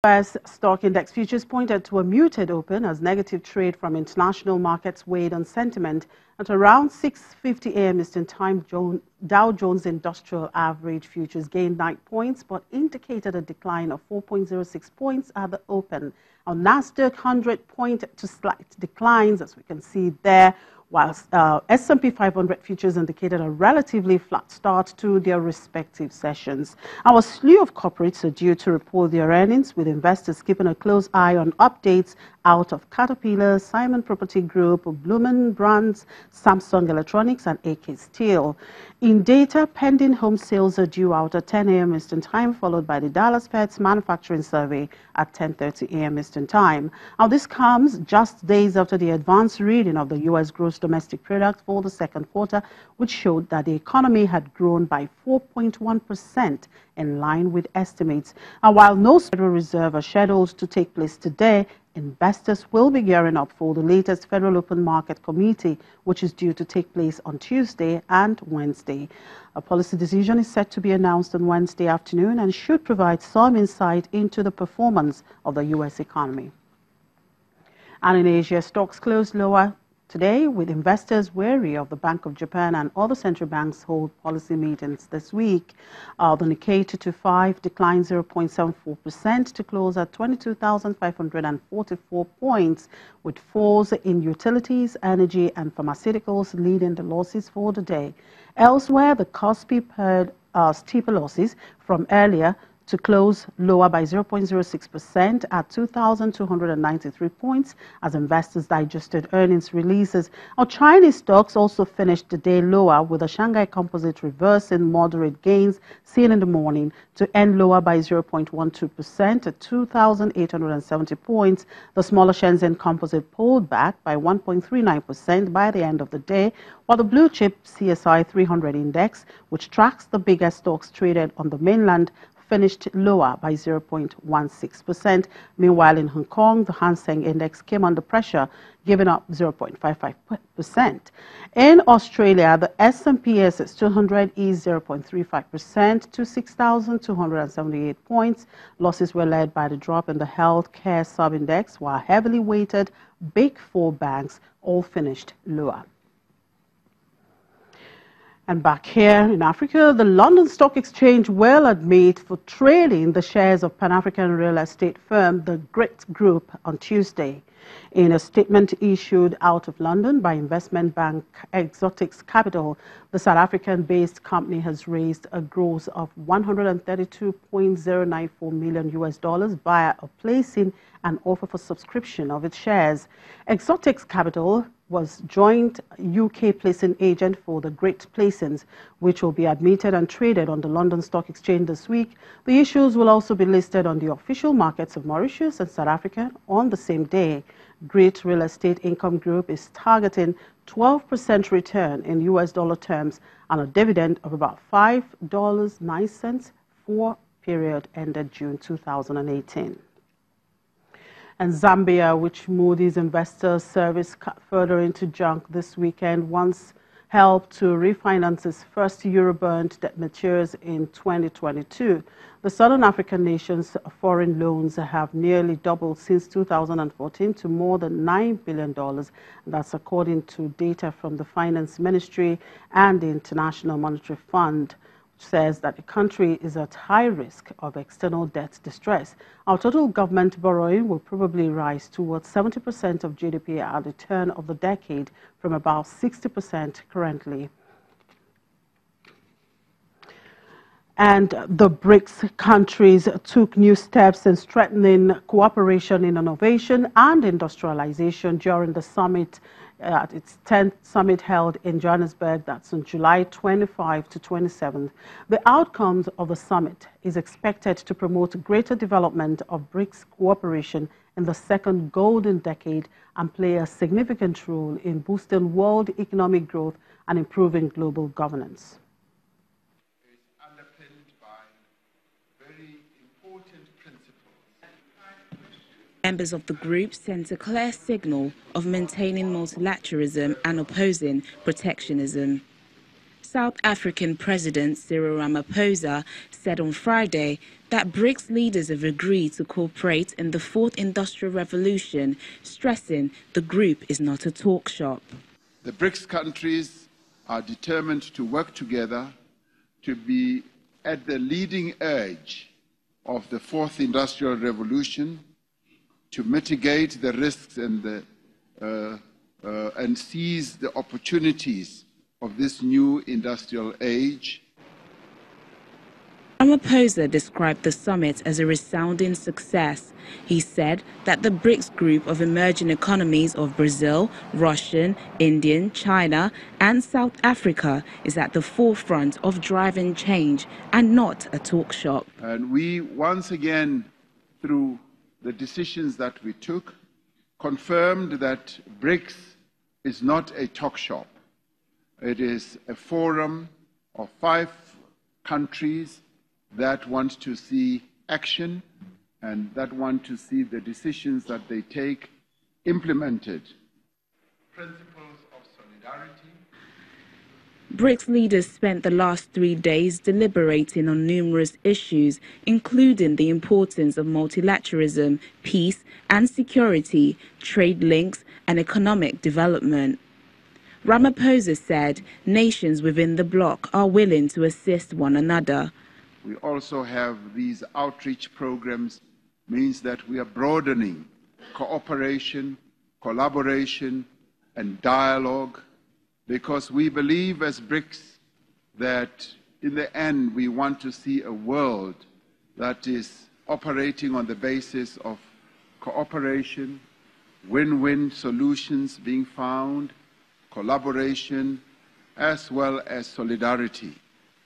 U.S. stock index futures pointed to a muted open as negative trade from international markets weighed on sentiment. At around 6:50 a.m. Eastern Time, Dow Jones Industrial Average futures gained 9 points but indicated a decline of 4.06 points at the open. Our Nasdaq 100 pointed to slight declines, as we can see there, whilst S&P 500 futures indicated a relatively flat start to their respective sessions. Our slew of corporates are due to report their earnings, with investors keeping a close eye on updates out of Caterpillar, Simon Property Group, Bloomin' Brands, Samsung Electronics, and AK Steel. In data, pending home sales are due out at 10 a.m. Eastern Time, followed by the Dallas Fed's manufacturing survey at 10:30 a.m. Eastern Time. Now, this comes just days after the advanced reading of the U.S. gross domestic product for the second quarter, which showed that the economy had grown by 4.1%, in line with estimates. And while no Federal Reserve are scheduled to take place today, investors will be gearing up for the latest Federal Open Market Committee, which is due to take place on Tuesday and Wednesday. A policy decision is set to be announced on Wednesday afternoon and should provide some insight into the performance of the U.S. economy. And in Asia, stocks closed lower today, with investors wary of the Bank of Japan and other central banks hold policy meetings this week. The Nikkei 225 declined 0.74% to close at 22,544 points, with falls in utilities, energy, and pharmaceuticals leading the losses for the day. Elsewhere, the Kospi pared steeper losses from earlier to close lower by 0.06% at 2,293 points as investors digested earnings releases. Our Chinese stocks also finished the day lower, with the Shanghai Composite reversing moderate gains seen in the morning to end lower by 0.12% at 2,870 points. The smaller Shenzhen Composite pulled back by 1.39% by the end of the day, while the blue chip CSI 300 index, which tracks the biggest stocks traded on the mainland, finished lower by 0.16%. Meanwhile, in Hong Kong, the Hang Seng Index came under pressure, giving up 0.55%. In Australia, the S&P ASX 200 eased 0.35% to 6,278 points. Losses were led by the drop in the healthcare sub-index, while heavily weighted Big Four banks all finished lower. And back here in Africa, the London Stock Exchange will admit for trading the shares of Pan-African real estate firm, the Grit Group, on Tuesday. In a statement issued out of London by investment bank Exotics Capital, the South African-based company has raised a gross of $132.094 million via a placing and offer for subscription of its shares. Exotics Capital was joint UK placing agent for the Great Placings, which will be admitted and traded on the London Stock Exchange this week. The issues will also be listed on the official markets of Mauritius and South Africa on the same day. Great Real Estate Income Group is targeting 12% return in US dollar terms and a dividend of about $5.09 for period ended June 2018. And Zambia, which Moody's Investor Service cut further into junk this weekend, once helped to refinance its first Eurobond that matures in 2022. The Southern African nation's foreign loans have nearly doubled since 2014 to more than $9 billion. That's according to data from the Finance Ministry and the International Monetary Fund, says that the country is at high risk of external debt distress. Our total government borrowing will probably rise towards 70% of GDP at the turn of the decade from about 60% currently. And the BRICS countries took new steps in strengthening cooperation in innovation and industrialization during the summit, at its 10th summit held in Johannesburg. That's on July 25 to 27. The outcomes of the summit is expected to promote greater development of BRICS cooperation in the second golden decade and play a significant role in boosting world economic growth and improving global governance. Members of the group sent a clear signal of maintaining multilateralism and opposing protectionism. South African President Cyril Ramaphosa said on Friday that BRICS leaders have agreed to cooperate in the fourth industrial revolution, stressing the group is not a talk shop. The BRICS countries are determined to work together to be at the leading edge of the fourth industrial revolution, to mitigate the risks and seize the opportunities of this new industrial age. Ramaphosa described the summit as a resounding success. He said that the BRICS group of emerging economies of Brazil, Russia, India, China and South Africa is at the forefront of driving change and not a talk shop. And we once again, through the decisions that we took, confirmed that BRICS is not a talk shop. It is a forum of 5 countries that want to see action and that want to see the decisions that they take implemented. Principles of solidarity. BRICS leaders spent the last 3 days deliberating on numerous issues, including the importance of multilateralism, peace and security, trade links and economic development. Ramaphosa said nations within the bloc are willing to assist one another. We also have these outreach programs, means that we are broadening cooperation, collaboration and dialogue, because we believe as BRICS that in the end we want to see a world that is operating on the basis of cooperation, win-win solutions being found, collaboration, as well as solidarity,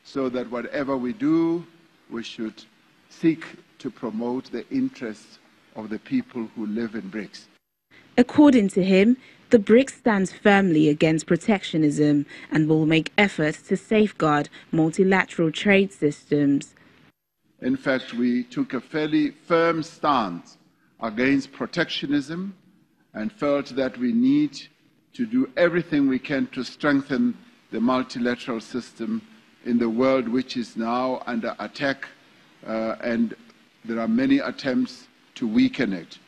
so that whatever we do, we should seek to promote the interests of the people who live in BRICS. According to him, the BRICS stands firmly against protectionism and will make efforts to safeguard multilateral trade systems. In fact, we took a fairly firm stance against protectionism and felt that we need to do everything we can to strengthen the multilateral system in the world, which is now under attack, and there are many attempts to weaken it.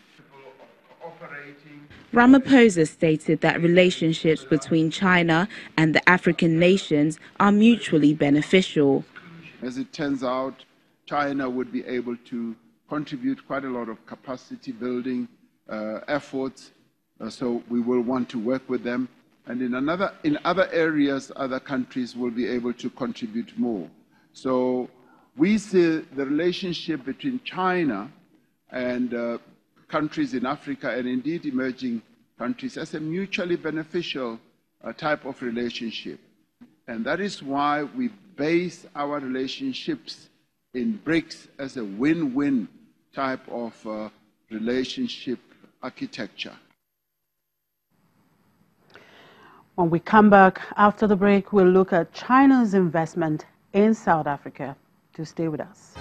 Ramaphosa stated that relationships between China and the African nations are mutually beneficial. As it turns out, China would be able to contribute quite a lot of capacity building efforts, so we will want to work with them. And in other areas, other countries will be able to contribute more. So we see the relationship between China and countries in Africa and indeed emerging countries as a mutually beneficial type of relationship. And that is why we base our relationships in BRICS as a win-win type of relationship architecture. When we come back after the break, we'll look at China's investment in South Africa. Do stay with us.